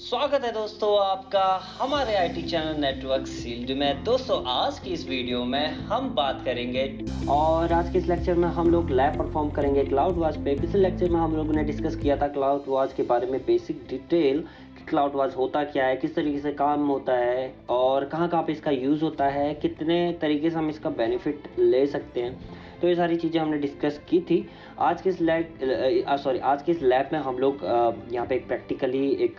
स्वागत है दोस्तों आपका हमारे आईटी चैनल नेटवर्क सील्ड में। दोस्तों आज की इस वीडियो में हम बात करेंगे और आज के इस लेक्चर में हम लोग लैब परफॉर्म करेंगे क्लाउड वॉच पे। पिछले लेक्चर में हम लोगों ने डिस्कस किया था क्लाउड वॉच के बारे में बेसिक डिटेल कि क्लाउड वॉच होता क्या है, किस तरीके से काम होता है और कहाँ कहाँ पे इसका यूज़ होता है, कितने तरीके से हम इसका बेनिफिट ले सकते हैं। तो ये सारी चीज़ें हमने डिस्कस की थी। आज के इस लैब में हम लोग यहाँ पे एक प्रैक्टिकली एक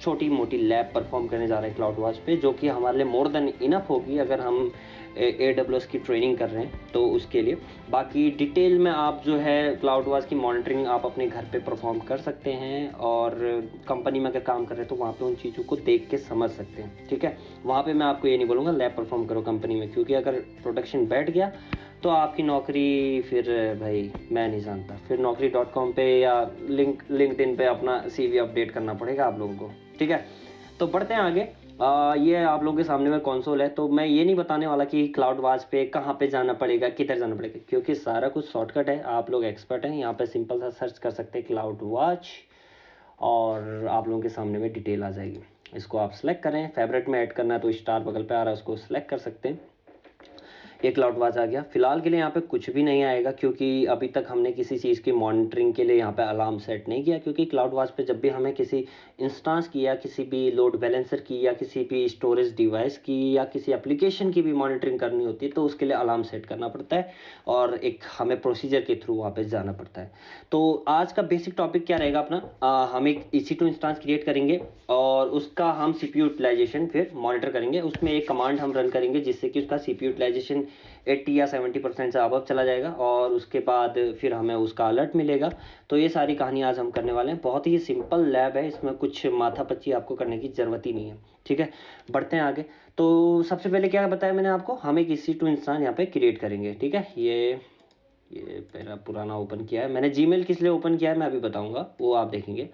छोटी मोटी लैब परफॉर्म करने जा रहे हैं क्लाउड वॉच पे, जो कि हमारे लिए मोर देन इनफ होगी अगर हम AWS की ट्रेनिंग कर रहे हैं तो उसके लिए। बाकी डिटेल में आप जो है क्लाउड वॉच की मॉनिटरिंग आप अपने घर पे परफॉर्म कर सकते हैं और कंपनी में अगर काम कर रहे हैं तो वहाँ पे उन चीज़ों को देख के समझ सकते हैं। ठीक है, वहाँ पे मैं आपको ये नहीं बोलूँगा लैब परफॉर्म करो कंपनी में, क्योंकि अगर प्रोडक्शन बैठ गया तो आपकी नौकरी फिर भाई मैं नहीं जानता, फिर naukri.com पे या लिंक्डइन पे अपना CV अपडेट करना पड़ेगा आप लोगों को। ठीक है, तो बढ़ते हैं आगे। ये आप लोगों के सामने में कंसोल है, तो मैं ये नहीं बताने वाला कि क्लाउड वॉच पे कहाँ पे जाना पड़ेगा, किधर जाना पड़ेगा, क्योंकि सारा कुछ शॉर्टकट है। आप लोग एक्सपर्ट हैं, यहाँ पे सिंपल सा सर्च कर सकते हैं क्लाउड वॉच और आप लोगों के सामने में डिटेल आ जाएगी। इसको आप सेलेक्ट करें, फेवरेट में ऐड करना है तो स्टार बगल पे आ रहा है, उसको सेलेक्ट कर सकते हैं। ये क्लाउड वॉच आ गया। फिलहाल के लिए यहाँ पे कुछ भी नहीं आएगा, क्योंकि अभी तक हमने किसी चीज़ की मॉनिटरिंग के लिए यहाँ पे अलार्म सेट नहीं किया, क्योंकि क्लाउड वॉच पे जब भी हमें किसी इंस्टेंस की या किसी भी लोड बैलेंसर की या किसी भी स्टोरेज डिवाइस की या किसी एप्लीकेशन की भी मॉनिटरिंग करनी होती है तो उसके लिए अलार्म सेट करना पड़ता है और एक हमें प्रोसीजर के थ्रू वहाँ पे जाना पड़ता है। तो आज का बेसिक टॉपिक क्या रहेगा अपना, हम एक EC2 इंस्टेंस क्रिएट करेंगे और उसका हम CPU यूटिलाइजेशन फिर मॉनिटर करेंगे। उसमें एक कमांड हम रन करेंगे जिससे कि उसका CPU यूटिलाइजेशन 80 या 70% से अबव चला जाएगा और उसके बाद फिर हमें उसका अलर्ट मिलेगा। तो ये सारी कहानी आज हम करने वाले हैं। बहुत ही सिंपल लैब है, इसमें कुछ माथापच्ची आपको करने की ज़रूरत ही नहीं है। ठीक है, बढ़ते हैं आगे। तो सबसे पहले क्या बताया मैंने आपको, हम एक EC2 इंस्टेंस यहाँ पे क्रिएट करेंगे। ठीक है, ये मेरा पुराना ओपन किया है मैंने। जीमेल किस लिए ओपन किया है मैं अभी बताऊंगा, वो आप देखेंगे।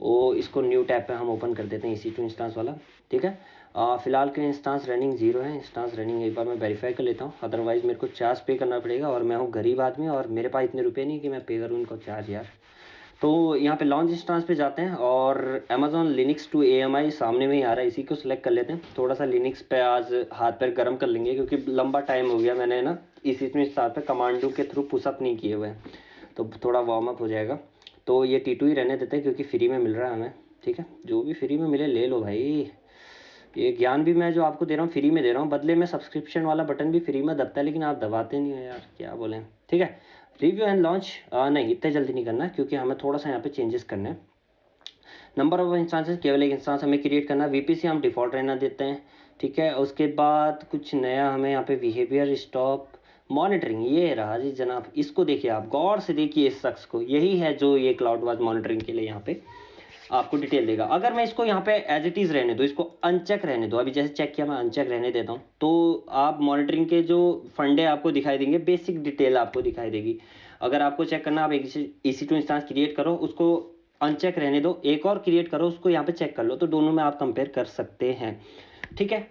वो इसको न्यू टैब पे हम ओपन कर देते हैं EC2 इंस्टेंस वाला। ठीक है, फिलहाल के इंस्टेंस रनिंग 0 है। इंस्टेंस रनिंग एक बार मैं वेरीफाई कर लेता हूँ, अदरवाइज मेरे को चार्ज पे करना पड़ेगा और मैं हूँ गरीब आदमी और मेरे पास इतने रुपए नहीं कि मैं पे करूँ इनको चार्ज यार। तो यहाँ पे लॉन्च इंस्टेंस पे जाते हैं और Amazon Linux to AMI सामने में ही आ रहा है, इसी को सिलेक्ट कर लेते हैं। थोड़ा सा लिनक्स पे आज हाथ पैर गर्म कर लेंगे, क्योंकि लंबा टाइम हो गया मैंने ना इसी इंस्टेंस पे कमांडो के थ्रू पुशअप नहीं किए हुए हैं, तो थोड़ा वार्म अप हो जाएगा। तो ये T2 ही रहने देते हैं क्योंकि फ्री में मिल रहा है हमें। ठीक है, जो भी फ्री में मिले ले लो भाई। ये ज्ञान भी मैं जो आपको दे रहा हूँ फ्री में दे रहा हूँ, बदले में सब्सक्रिप्शन वाला बटन भी फ्री में दबता है, लेकिन आप दबाते नहीं हो यार, क्या बोलें। ठीक है, रिव्यू एंड लॉन्च नहीं इतने जल्दी नहीं करना, क्योंकि हमें थोड़ा सा यहाँ पे चेंजेस करने हैं। नंबर ऑफ इंस्टांसेस केवल एक इंस्टांस हमें क्रिएट करना है। VPC हम डिफ़ॉल्ट रहना देते हैं। ठीक है, उसके बाद कुछ नया हमें यहाँ पे बिहेवियर स्टॉप मॉनिटरिंग, ये रहा जी जनाब। इसको देखिए, आप गौर से देखिए इस शख्स को, यही है जो ये क्लाउड वॉच मॉनिटरिंग के लिए यहाँ पे आपको डिटेल देगा। अगर मैं इसको यहाँ पे एज इट इज़ रहने दो, इसको अनचेक रहने दो, अभी जैसे चेक किया मैं अनचेक रहने देता हूँ, तो आप मॉनिटरिंग के जो फंडे आपको दिखाई देंगे, बेसिक डिटेल आपको दिखाई देगी। अगर आपको चेक करना, आप एक EC2 इंस्टेंस क्रिएट करो, उसको अनचेक रहने दो, एक और क्रिएट करो, उसको यहाँ पे चेक कर लो, तो दोनों में आप कंपेयर कर सकते हैं। ठीक है,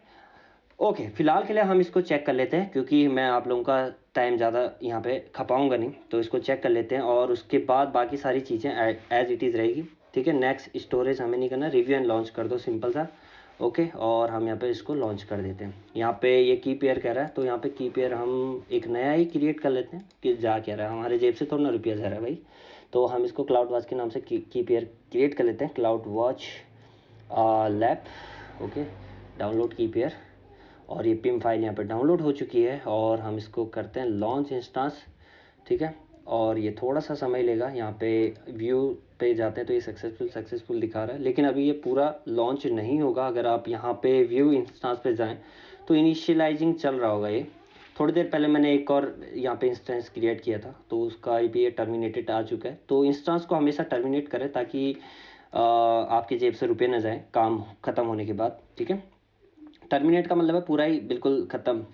ओके, फिलहाल के लिए हम इसको चेक कर लेते हैं, क्योंकि मैं आप लोगों का टाइम ज़्यादा यहाँ पे खपाऊंगा नहीं, तो इसको चेक कर लेते हैं और उसके बाद बाकी सारी चीज़ें एज इट इज़ रहेगी। ठीक है, नेक्स्ट स्टोरेज हमें नहीं करना, रिव्यू एंड लॉन्च कर दो सिंपल सा। ओके, और हम यहाँ पे इसको लॉन्च कर देते हैं। यहाँ पे ये की पेयर कह रहा है, तो यहाँ पे की पेयर हम एक नया ही क्रिएट कर लेते हैं, कि जा क्या रहा है, हमारे जेब से थोड़ा ना रुपया जा रहा है भाई। तो हम इसको क्लाउड वॉच के नाम से की पेयर क्रिएट कर लेते हैं, cloud watch lab. Okay, download की पेयर, और ये पिम फाइल यहाँ पर डाउनलोड हो चुकी है और हम इसको करते हैं लॉन्च इंस्टेंस। ठीक है, और ये थोड़ा सा समय लेगा। यहाँ पे व्यू पे जाते हैं तो ये सक्सेसफुल दिखा रहा है, लेकिन अभी ये पूरा लॉन्च नहीं होगा। अगर आप यहाँ पे व्यू इंस्टेंस पे जाएं तो इनिशियलाइजिंग चल रहा होगा। ये थोड़ी देर पहले मैंने एक और यहाँ पे इंस्टेंस क्रिएट किया था, तो उसका भी ये टर्मिनेटेड आ चुका है। तो इंस्टेंस को हमेशा टर्मिनेट करें ताकि आपकी जेब से रुपये न जाएँ काम ख़त्म होने के बाद। ठीक है, टर्मिनेट का मतलब है पूरा ही बिल्कुल ख़त्म,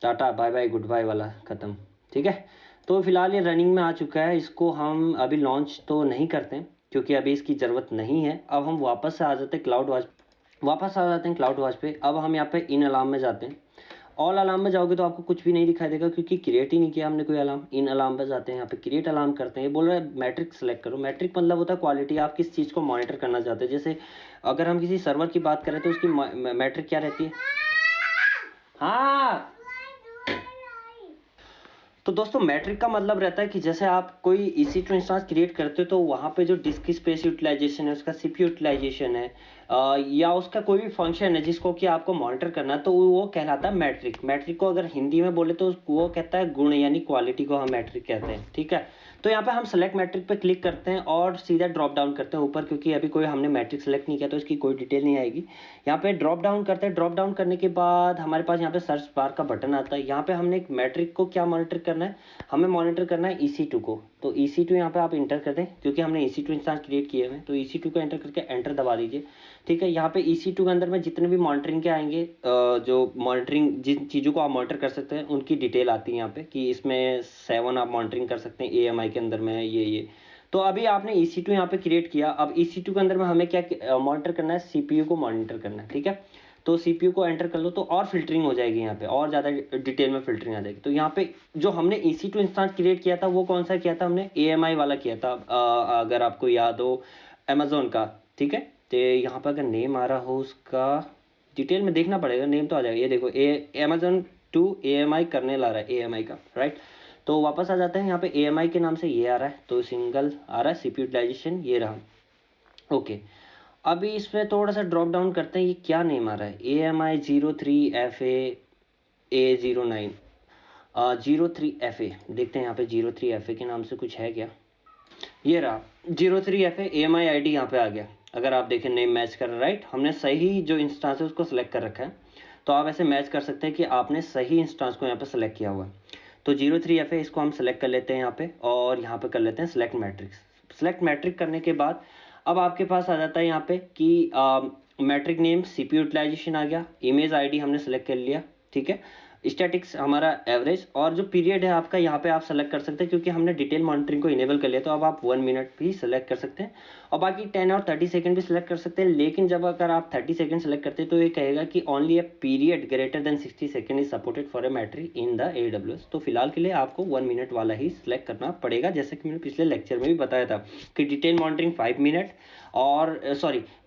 tata bye bye good bye वाला ख़त्म। ठीक है, तो फिलहाल ये रनिंग में आ चुका है। इसको हम अभी लॉन्च तो नहीं करते हैं, क्योंकि अभी इसकी ज़रूरत नहीं है। अब हम वापस से आ जाते हैं क्लाउड वॉच पे। अब हम यहाँ पे इन अलार्म में जाते हैं ऑल अलार्म में जाओगे तो आपको कुछ भी नहीं दिखाई देगा, क्योंकि क्रिएट ही नहीं किया हमने कोई अलार्म। इन अलार्म पे जाते हैं, यहाँ पे क्रिएट अलार्म करते हैं। ये बोल रहा है मैट्रिक सेलेक्ट करो। मैट्रिक मतलब होता है क्वालिटी, आप किस चीज़ को मॉनिटर करना चाहते हैं। जैसे अगर हम किसी सर्वर की बात करें तो उसकी मैट्रिक क्या रहती है। हाँ, तो दोस्तों मैट्रिक का मतलब रहता है कि जैसे आप कोई EC2 इंस्टेंस क्रिएट करते हो तो वहाँ पे जो डिस्क स्पेस यूटिलाइजेशन है, उसका CPU यूटिलाइजेशन है, या उसका कोई भी फंक्शन है जिसको कि आपको मॉनिटर करना है, तो वो कहलाता है मैट्रिक। मैट्रिक को अगर हिंदी में बोले तो वो कहता है गुण, यानी क्वालिटी को हम मैट्रिक कहते हैं। ठीक है, तो यहाँ पे हम सेलेक्ट मैट्रिक पे क्लिक करते हैं और सीधा ड्रॉप डाउन करते हैं ऊपर, क्योंकि अभी कोई हमने मैट्रिक सेलेक्ट नहीं किया तो इसकी कोई डिटेल नहीं आएगी। यहाँ पे ड्रॉप डाउन करते हैं। ड्रॉप डाउन करने के बाद हमारे पास यहाँ पे सर्च बार का बटन आता है। यहाँ पे हमने एक मैट्रिक को क्या मॉनिटर करना है, हमें मॉनिटर करना है EC2 को। तो EC2 यहाँ पे आप इंटर कर दें, क्योंकि हमने EC2 इंस्टेंस क्रिएट किए हुए हैं। तो EC2 को एंटर करके एंटर दबा दीजिए। ठीक है, यहाँ पे EC2 के अंदर में जितने भी मॉनिटरिंग के आएंगे, जो मॉनिटरिंग जिन चीज़ों को आप मॉनिटर कर सकते हैं उनकी डिटेल आती है यहाँ पे, कि इसमें 7 आप मॉनिटरिंग कर सकते हैं, AMI के अंदर में ये। तो अभी आपने EC2 यहाँ पे क्रिएट किया। अब EC2 के अंदर में हमें क्या मॉनिटर करना है, CPU को मॉनिटर करना है। ठीक है, तो CPU को एंटर कर लो तो और फिल्टरिंग हो जाएगी, यहाँ पे और ज़्यादा डिटेल में फिल्टरिंग आ जाएगी। तो यहाँ पे जो हमने EC2 इंस्टेंस क्रिएट किया था वो कौन सा किया था, हमने AMI वाला किया था, अगर आपको याद हो, अमेजोन का। ठीक है, तो यहाँ पर अगर नेम आ रहा हो उसका, डिटेल में देखना पड़ेगा, नेम तो आ जाएगा। ये देखो Amazon टू AMI करने ला रहा है, AMI का, राइट। तो वापस आ जाते हैं, यहाँ पे AMI के नाम से ये आ रहा है, तो सिंगल आ रहा है, CPU यूटिलाइजेशन ये रहा। ओके, अभी इसमें थोड़ा सा ड्रॉप डाउन करते हैं, ये क्या नेम आ रहा है, AMI 03FA A09 03FA। देखते हैं यहाँ पे 03FA के नाम से कुछ है क्या। ये रहा 03FA AMI ID यहाँ पे आ गया। अगर आप देखें नेम मैच कर रहा है, राइट, हमने सही जो इंस्टांस है उसको सेलेक्ट कर रखा है। तो आप ऐसे मैच कर सकते हैं कि आपने सही इंस्टांस को यहाँ पे सेलेक्ट किया हुआ है। तो 03FA इसको हम सेलेक्ट कर लेते हैं यहाँ पे, और यहाँ पे कर लेते हैं सेलेक्ट मैट्रिक्स। सेलेक्ट मैट्रिक करने के बाद अब आपके पास आ जाता है यहाँ पे कि मैट्रिक नेम, CPU यूटिलाइजेशन आ गया, इमेज ID हमने सेलेक्ट कर लिया। ठीक है, स्टैटिक्स हमारा एवरेज, और जो पीरियड है आपका यहाँ पे आप सेलेक्ट कर सकते हैं, क्योंकि हमने डिटेल मॉनिटरिंग को इनेबल कर लिया। तो अब आप 1 मिनट भी सेलेक्ट कर सकते हैं, और बाकी 10 और 30 सेकंड भी सेलेक्ट कर सकते हैं। लेकिन जब अगर आप 30 सेकंड सेलेक्ट करते हैं तो ये कहेगा कि only a period greater than 60 second is supported for a metric in the AWS। तो फिलहाल के लिए आपको 1 मिनट वाला ही सिलेक्ट करना पड़ेगा, जैसे कि मैंने पिछले लेक्चर में भी बताया था कि डिटेल मॉनिटरिंग 5 मिनट और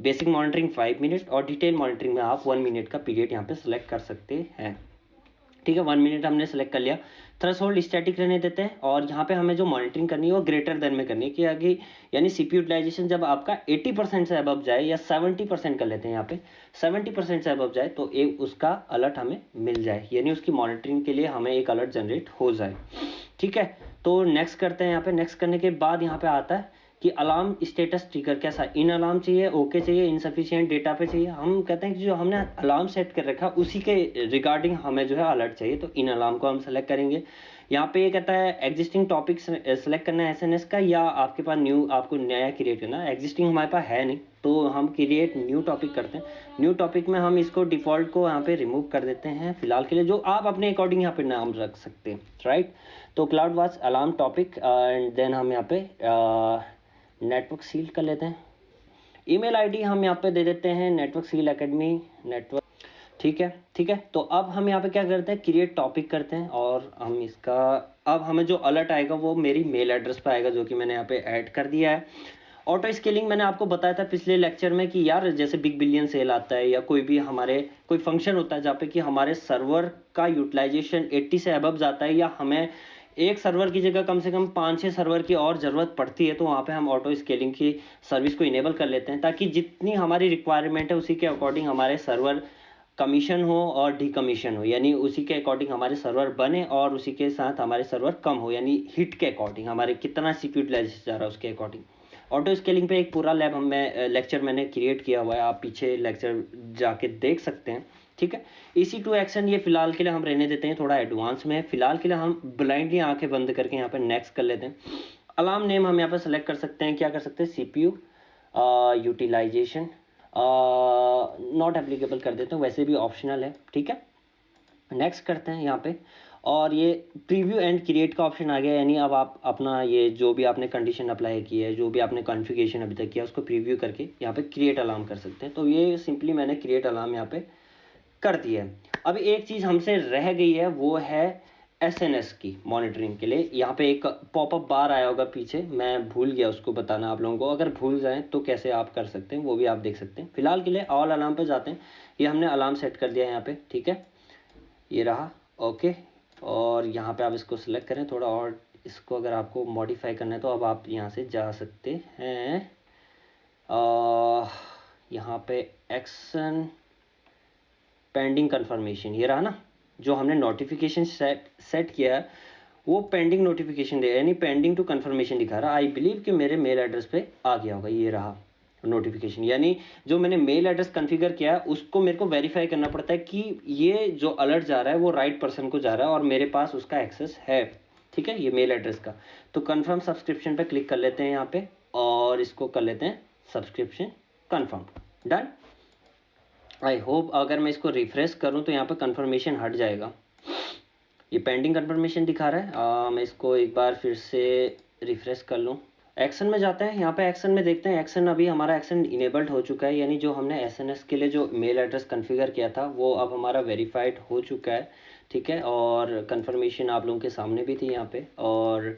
बेसिक मॉनिटरिंग 5 मिनट, और डिटेल मॉनिटरिंग में आप 1 मिनट का पीरियड यहाँ पे सेलेक्ट कर सकते हैं। ठीक है, 1 मिनट हमने सेलेक्ट कर लिया। थ्रेशोल्ड स्टैटिक रहने देते हैं, और यहाँ पे हमें जो मॉनिटरिंग करनी है वो ग्रेटर देन में करनी है, कि आगे यानी CPU यूटिलाइजेशन जब आपका 80% से अबव जाए, या 70% कर लेते हैं यहाँ पे, 70% से अबव जाए तो एक उसका अलर्ट हमें मिल जाए, यानी उसकी मॉनिटरिंग के लिए हमें एक अलर्ट जनरेट हो जाए। ठीक है, तो नेक्स्ट करते हैं। यहाँ पे नेक्स्ट करने के बाद यहाँ पे आता है कि अलार्म स्टेटस ट्रिगर कैसा, इन अलार्म चाहिए, ओके चाहिए, इनसफिशिएंट डेटा पे चाहिए। हम कहते हैं कि जो हमने अलार्म सेट कर रखा उसी के रिगार्डिंग हमें जो है अलर्ट चाहिए, तो इन अलार्म को हम सेलेक्ट करेंगे। यहाँ पे ये कहता है एग्जिस्टिंग टॉपिक सेलेक्ट करना है SNS का, या आपके पास न्यू, आपको नया क्रिएट करना है। एग्जिस्टिंग हमारे पास है नहीं, तो हम क्रिएट न्यू टॉपिक करते हैं। न्यू टॉपिक में हम इसको डिफॉल्ट को यहाँ पे रिमूव कर देते हैं फिलहाल के लिए, जो आप अपने अकॉर्डिंग यहाँ पे नाम रख सकते हैं, राइट। तो cloud watch alarm topic, and then हम यहाँ पे नेटवर्क सील कर लेते हैं। ईमेल आईडी हम यहाँ पे दे देते हैं नेटवर्क सील एकेडमी नेटवर्क। ठीक है, ठीक है, तो अब हम यहाँ पे क्या करते हैं, क्रिएट टॉपिक करते हैं, और हम इसका, अब हमें जो अलर्ट आएगा वो मेरी मेल एड्रेस पे आएगा, जो कि मैंने यहाँ पे ऐड कर दिया है। ऑटो स्केलिंग मैंने आपको बताया था पिछले लेक्चर में कि यार जैसे बिग बिलियन सेल आता है, या कोई भी हमारे कोई फंक्शन होता है जहाँ पे कि हमारे सर्वर का यूटिलाइजेशन 80 से अबव जाता है, या हमें एक सर्वर की जगह कम से कम 5-6 सर्वर की और ज़रूरत पड़ती है, तो वहाँ पे हम ऑटो स्केलिंग की सर्विस को इनेबल कर लेते हैं, ताकि जितनी हमारी रिक्वायरमेंट है उसी के अकॉर्डिंग हमारे सर्वर कमीशन हो और डीकमीशन हो, यानी उसी के अकॉर्डिंग हमारे सर्वर बने, और उसी के साथ हमारे सर्वर कम हो, यानी हिट के अकॉर्डिंग हमारे कितना CPU यूटिलाइजेशन जा रहा है उसके अकॉर्डिंग। ऑटो स्केलिंग पे एक पूरा लैब लेक्चर मैंने क्रिएट किया हुआ है, आप पीछे लेक्चर जाके देख सकते हैं। ठीक है, EC2 एक्शन ये फिलहाल के लिए हम रहने देते हैं, थोड़ा एडवांस में है। फिलहाल के लिए हम ब्लाइंडली आंखें बंद करके यहाँ पे नेक्स्ट कर लेते हैं। अलार्म नेम हम यहाँ पे सेलेक्ट कर सकते हैं, क्या कर सकते हैं, CPU यूटिलाइजेशन नॉट एप्लीकेबल कर देते हैं, वैसे भी ऑप्शनल है। ठीक है, नेक्स्ट करते हैं यहाँ पे, और ये प्रीव्यू एंड क्रिएट का ऑप्शन आ गया, यानी अब आप अपना ये जो भी आपने कंडीशन अप्लाई की है, जो भी आपने कॉन्फ़िगरेशन अभी तक किया उसको प्रीव्यू करके यहाँ पे क्रिएट अलार्म कर सकते हैं। तो ये सिंपली मैंने क्रिएट अलार्म यहाँ पे कर दिया है। अभी एक चीज़ हमसे रह गई है, वो है एसएनएस की मॉनिटरिंग के लिए। यहाँ पे एक पॉपअप बार आया होगा पीछे, मैं भूल गया उसको बताना आप लोगों को। अगर भूल जाएं तो कैसे आप कर सकते हैं वो भी आप देख सकते हैं। फिलहाल के लिए ऑल अलार्म पे जाते हैं। ये हमने अलार्म सेट कर दिया है यहाँ पे, ठीक है, ये रहा, ओके। और यहाँ पे आप इसको सिलेक्ट करें थोड़ा, और इसको अगर आपको मॉडिफाई करना है तो अब आप यहाँ से जा सकते हैं। यहाँ पे एक्शन पेंडिंग कंफर्मेशन, ये रहा ना, जो हमने नोटिफिकेशन सेट किया है वो पेंडिंग नोटिफिकेशन दे, यानी पेंडिंग टू कंफर्मेशन दिखा रहा है। आई बिलीव कि मेरे मेल एड्रेस पे आ गया होगा, ये रहा नोटिफिकेशन। यानी जो मैंने मेल एड्रेस कॉन्फ़िगर किया है उसको मेरे को वेरीफाई करना पड़ता है कि ये जो अलर्ट जा रहा है वो राइट पर्सन को जा रहा है और मेरे पास उसका एक्सेस है, ठीक है, ये मेल एड्रेस का। तो कन्फर्म सब्सक्रिप्शन पे क्लिक कर लेते हैं यहाँ पे और इसको कर लेते हैं subscription confirm, done. I hope अगर मैं इसको रिफ्रेश करूं तो यहाँ पे कंफर्मेशन हट जाएगा। ये पेंडिंग कंफर्मेशन दिखा रहा है। मैं इसको एक बार फिर से रिफ्रेश कर लूँ। एक्शन में जाते हैं, यहाँ पे एक्शन में देखते हैं। एक्शन अभी हमारा एक्शन इनेबल्ड हो चुका है, यानी जो हमने एसएनएस के लिए जो मेल एड्रेस कॉन्फ़िगर किया था वो अब हमारा वेरीफाइड हो चुका है, ठीक है। और कंफर्मेशन आप लोगों के सामने भी थी यहाँ पे। और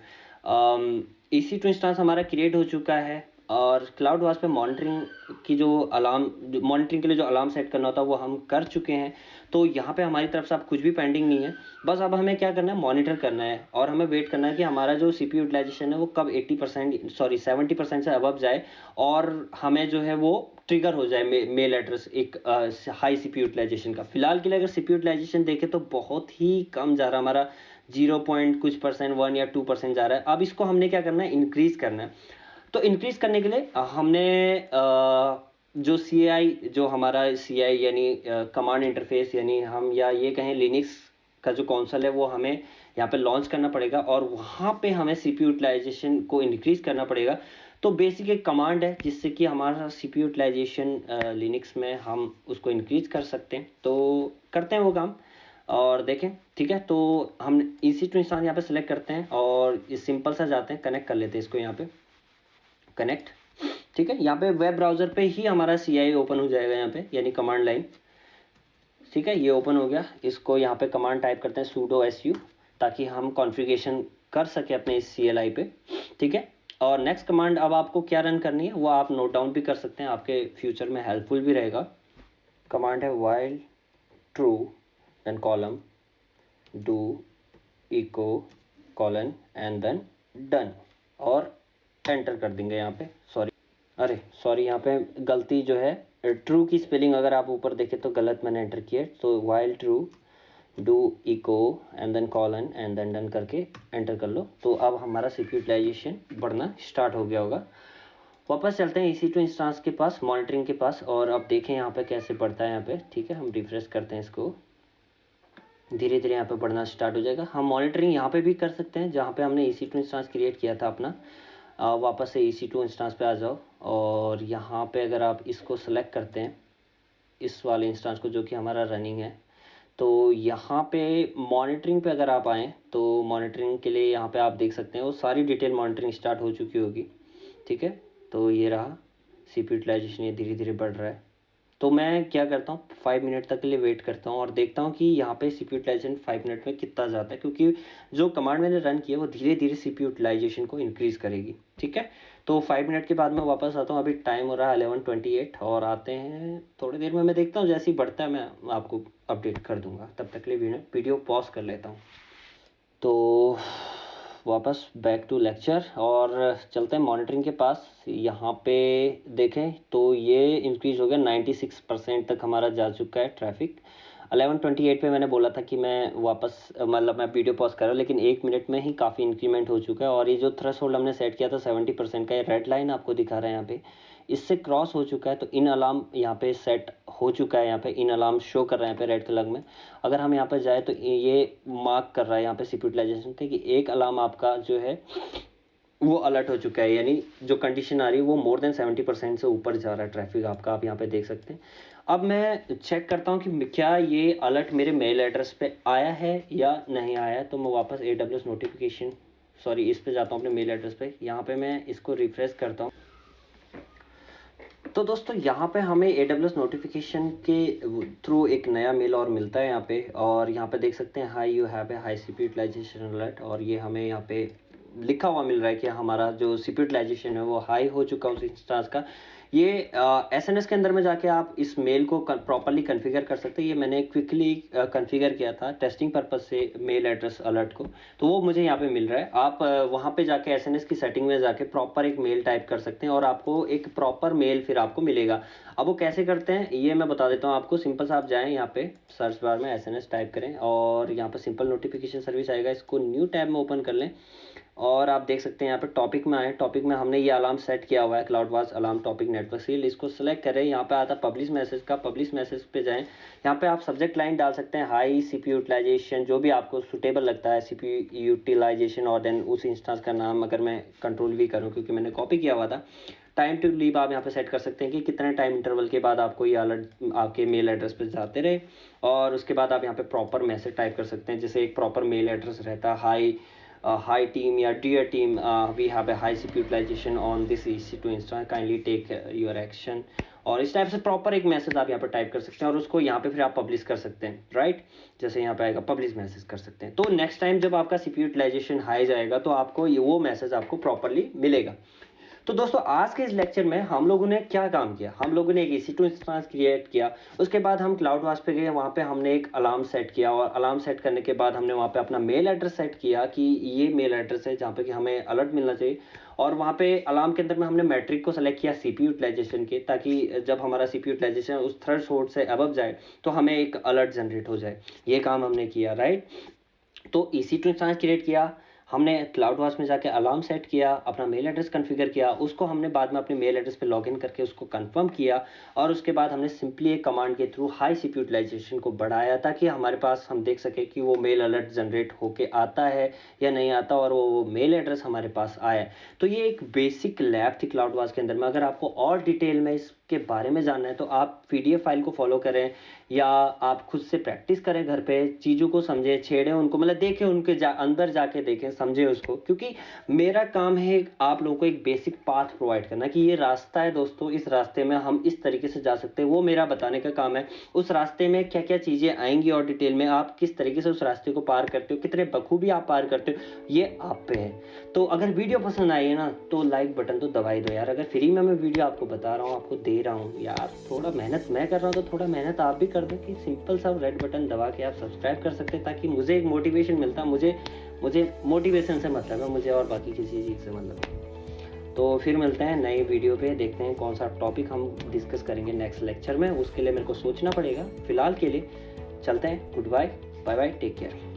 EC2 इंस्टेंस हमारा क्रिएट हो चुका है और क्लाउड वास पे मॉनिटरिंग की जो अलार्म, मॉनिटरिंग के लिए जो अलार्म सेट करना होता है वो हम कर चुके हैं। तो यहाँ पे हमारी तरफ से अब कुछ भी पेंडिंग नहीं है, बस अब हमें क्या करना है, मॉनिटर करना है और हमें वेट करना है कि हमारा जो CPU यूटिलाइजेशन है वो कब 80% सॉरी 70% से अबव जाए और हमें जो है वो ट्रिगर हो जाए मेल एड्रेस एक हाई CPU यूटिलाइजेशन का। फिलहाल के लिए अगर CPU यूटिलाइजेशन देखें तो बहुत ही कम जा रहा है हमारा, 0 पॉइंट कुछ परसेंट, 1 या 2% जा रहा है। अब इसको हमने क्या करना है, इंक्रीज करना है। तो इंक्रीज करने के लिए हमने जो CI, जो हमारा CI यानी कमांड इंटरफेस, यानी हम या ये कहें लिनक्स का जो कंसोल है वो हमें यहाँ पे लॉन्च करना पड़ेगा और वहाँ पे हमें CPU यूटिलाइजेशन को इंक्रीज करना पड़ेगा। तो बेसिक एक कमांड है जिससे कि हमारा CPU यूटिलाइजेशन लिनक्स में हम उसको इंक्रीज कर सकते हैं। तो करते हैं वो काम और देखें, ठीक है। तो हम EC2 इंस्टांस यहाँ पे सेलेक्ट करते हैं और इस सिंपल सा जाते हैं, कनेक्ट कर लेते हैं इसको यहाँ पे, कनेक्ट, ठीक है। यहाँ पे वेब ब्राउज़र पे ही हमारा CI ओपन हो जाएगा यहाँ पे, यानी कमांड लाइन, ठीक है, ये ओपन हो गया। इसको यहाँ पे कमांड टाइप करते हैं sudo su, ताकि हम कॉन्फ़िगरेशन कर सके अपने इस CLI पे, ठीक है। और नेक्स्ट कमांड अब आपको क्या रन करनी है वो आप नोट डाउन भी कर सकते हैं, आपके फ्यूचर में हेल्पफुल भी रहेगा। कमांड है while true then column do echo colon and then done और एंटर कर देंगे यहाँ पे। सॉरी यहाँ पे गलती जो है, ट्रू की स्पेलिंग अगर आप ऊपर देखें तो गलत मैंने एंटर किया, तो while true do echo and then colon and then done करके एंटर कर लो। तो अब हमारा CPU यूटिलाइजेशन बढ़ना स्टार्ट हो गया होगा। वापस चलते हैं EC2 इंस्टांस के पास, मॉनिटरिंग के पास, और अब देखें यहाँ पे कैसे बढ़ता है यहाँ पे, ठीक है। हम रिफ्रेश करते हैं इसको, धीरे धीरे यहाँ पे बढ़ना स्टार्ट हो जाएगा। हम मॉनिटरिंग यहाँ पे भी कर सकते हैं जहाँ पे हमने EC2 इंस्टांस क्रिएट किया था अपना। वापस से EC2 इंस्टांस पे आ जाओ और यहाँ पे अगर आप इसको सेलेक्ट करते हैं, इस वाले इंस्टांस को जो कि हमारा रनिंग है, तो यहाँ पे मॉनिटरिंग पे अगर आप आएँ तो मॉनिटरिंग के लिए यहाँ पे आप देख सकते हैं वो सारी डिटेल मॉनिटरिंग स्टार्ट हो चुकी होगी, ठीक है। तो ये रहा CPU यूटिलाइजेशन, ये धीरे धीरे बढ़ रहा है। तो मैं क्या करता हूँ, 5 मिनट तक के लिए वेट करता हूँ और देखता हूँ कि यहाँ पे CPU यूटिलाइजेशन 5 मिनट में कितना जाता है, क्योंकि जो कमांड मैंने रन किया वो धीरे धीरे CPU यूटिलाइजेशन को इंक्रीज़ करेगी, ठीक है। तो 5 मिनट के बाद मैं वापस आता हूँ। अभी टाइम हो रहा है 11:28 और आते हैं थोड़ी देर में। मैं देखता हूँ जैसे ही बढ़ता है मैं आपको अपडेट कर दूँगा। तब तक के लिए वीडियो पॉज कर लेता हूँ। तो वापस बैक टू लेक्चर और चलते हैं मॉनिटरिंग के पास। यहाँ पे देखें तो ये इंक्रीज़ हो गया, 96% तक हमारा जा चुका है ट्रैफिक। 11:28 पे मैंने बोला था कि मैं वापस मतलब मैं वीडियो पॉज कर रहा हूँ, लेकिन 1 मिनट में ही काफ़ी इंक्रीमेंट हो चुका है। और ये जो थ्रेशोल्ड हमने सेट किया था 70% का, ये रेड लाइन आपको दिखा रहा है यहाँ पे, इससे क्रॉस हो चुका है। तो इन अलार्म यहाँ पे सेट हो चुका है, यहाँ पे इन अलार्म शो कर रहे हैं यहाँ पे रेड कलर में। अगर हम यहाँ पे जाए तो ये मार्क कर रहा है यहाँ पे CPU यूटिलाइजेशन थे कि एक अलार्म आपका जो है वो अलर्ट हो चुका है, यानी जो कंडीशन आ रही है वो मोर देन 70% से ऊपर जा रहा है ट्रैफिक आपका, आप यहाँ पे देख सकते हैं। अब मैं चेक करता हूँ कि क्या ये अलर्ट मेरे मेल एड्रेस पे आया है या नहीं आया है। तो मैं वापस AWS नोटिफिकेशन, सॉरी इस पे जाता हूँ अपने मेल एड्रेस पे। यहाँ पे मैं इसको रिफ्रेश करता हूँ। तो दोस्तों यहाँ पे हमें AWS नोटिफिकेशन के थ्रू एक नया मेल और मिलता है यहाँ पे, और यहाँ पे देख सकते हैं hi you have a high CPU utilization alert, और ये हमें यहाँ पे लिखा हुआ मिल रहा है कि हमारा जो CPU यूटिलाइजेशन है वो हाई हो चुका है उस इंस्टांस का। ये SNS के अंदर में जाके आप इस मेल को प्रॉपरली कॉन्फ़िगर कर सकते हैं। ये मैंने क्विकली कॉन्फ़िगर किया था टेस्टिंग पर्पस से मेल एड्रेस अलर्ट को, तो वो मुझे यहाँ पे मिल रहा है। आप वहाँ पे जाके SNS की सेटिंग में जाके प्रॉपर एक मेल टाइप कर सकते हैं और आपको एक प्रॉपर मेल फिर आपको मिलेगा। अब वो कैसे करते हैं ये मैं बता देता हूँ आपको। सिंपल सा आप जाएँ यहाँ पे सर्च बार में SNS टाइप करें और यहाँ पर सिंपल नोटिफिकेशन सर्विस आएगा, इसको न्यू टैब में ओपन कर लें और आप देख सकते हैं यहाँ पे टॉपिक में आए। टॉपिक में हमने ये अलार्म सेट किया हुआ है, CloudWatch alarm topic network seal. इसको सेलेक्ट करें, यहाँ पे आता है पब्लिश मैसेज का, पब्लिश मैसेज पे जाएं। यहाँ पे आप सब्जेक्ट लाइन डाल सकते हैं हाई CPU यूटिलाइजेशन, जो भी आपको सुटेबल लगता है CPU यूटिलाइजेशन, और देन उस इंस्टेंस का नाम अगर मैं कंट्रोल भी करूँ क्योंकि मैंने कॉपी किया हुआ था। टाइम टू लीव आप यहाँ पे सेट कर सकते हैं कि कितने टाइम इंटरवल के बाद आपको ये अलर्ट आपके मेल एड्रेस पे जाते रहे, और उसके बाद आप यहाँ पे प्रॉपर मैसेज टाइप कर सकते हैं। जैसे एक प्रॉपर मेल एड्रेस रहता है, hi team या dear team, we have a high CPU utilization on this EC2 instance, kindly take your action, और इस टाइप से प्रॉपर एक मैसेज आप यहाँ पर टाइप कर सकते हैं और उसको यहाँ पे फिर आप पब्लिश कर सकते हैं, राइट। जैसे यहाँ पे आएगा पब्लिश मैसेज कर सकते हैं, तो नेक्स्ट टाइम जब आपका CPU यूटिलाइजेशन हाई जाएगा तो आपको ये वो मैसेज आपको प्रॉपरली मिलेगा। तो दोस्तों आज के इस लेक्चर में हम लोगों ने क्या काम किया, हम लोगों ने एक EC2 इंस्टेंस क्रिएट किया, उसके बाद हम CloudWatch पे गए, वहाँ पे हमने एक अलार्म सेट किया, और अलार्म सेट करने के बाद हमने वहाँ पे अपना मेल एड्रेस सेट किया कि ये मेल एड्रेस है जहाँ पे कि हमें अलर्ट मिलना चाहिए, और वहाँ पे अलार्म के अंदर में हमने मैट्रिक को सेलेक्ट किया CPU यूटिलाइजेशन के, ताकि जब हमारा CPU यूटिलाइजेशन उस थ्रेशोल्ड से अबव जाए तो हमें एक अलर्ट जनरेट हो जाए। ये काम हमने किया, राइट। तो EC2 इंस्टेंस क्रिएट किया हमने, CloudWatch में जाके अलार्म सेट किया, अपना मेल एड्रेस कॉन्फ़िगर किया, उसको हमने बाद में अपने मेल एड्रेस पे लॉगिन करके उसको कंफर्म किया, और उसके बाद हमने सिंपली एक कमांड के थ्रू हाई CPU यूटिलाइजेशन को बढ़ाया ताकि हमारे पास हम देख सके कि वो मेल अलर्ट जनरेट होके आता है या नहीं आता, और वो मेल एड्रेस हमारे पास आया। तो ये एक बेसिक लैब थी CloudWatch के अंदर में। अगर आपको और डिटेल में इसके बारे में जानना है तो आप PDF फाइल को फॉलो करें या आप खुद से प्रैक्टिस करें घर पे, चीज़ों को समझें, छेड़ें उनको, मतलब देखें उनके अंदर जाके देखें, समझें उसको, क्योंकि मेरा काम है आप लोगों को एक बेसिक पाथ प्रोवाइड करना कि ये रास्ता है दोस्तों, इस रास्ते में हम इस तरीके से जा सकते हैं, वो मेरा बताने का काम है। उस रास्ते में क्या क्या चीज़ें आएंगी और डिटेल में आप किस तरीके से उस रास्ते को पार करते हो, कितने बखूबी आप पार करते हो, ये आप पे है। तो अगर वीडियो पसंद आई है ना तो लाइक बटन तो दबा ही दो यार। अगर फ्री में मैं वीडियो आपको बता रहा हूँ, आपको दे रहा हूँ यार, थोड़ा मेहनत मैं कर रहा हूँ तो थोड़ा मेहनत आप भी कर दो कि सिंपल सा रेड बटन दबा के आप सब्सक्राइब कर सकते हैं, ताकि मुझे एक मोटिवेशन मिलता। मुझे मोटिवेशन से मतलब है, मुझे और बाकी किसी चीज़ से मतलब है। तो फिर मिलते हैं नई वीडियो पे, देखते हैं कौन सा टॉपिक हम डिस्कस करेंगे नेक्स्ट लेक्चर में। उसके लिए मेरे को सोचना पड़ेगा। फिलहाल के लिए चलते हैं, good bye, bye bye, take care.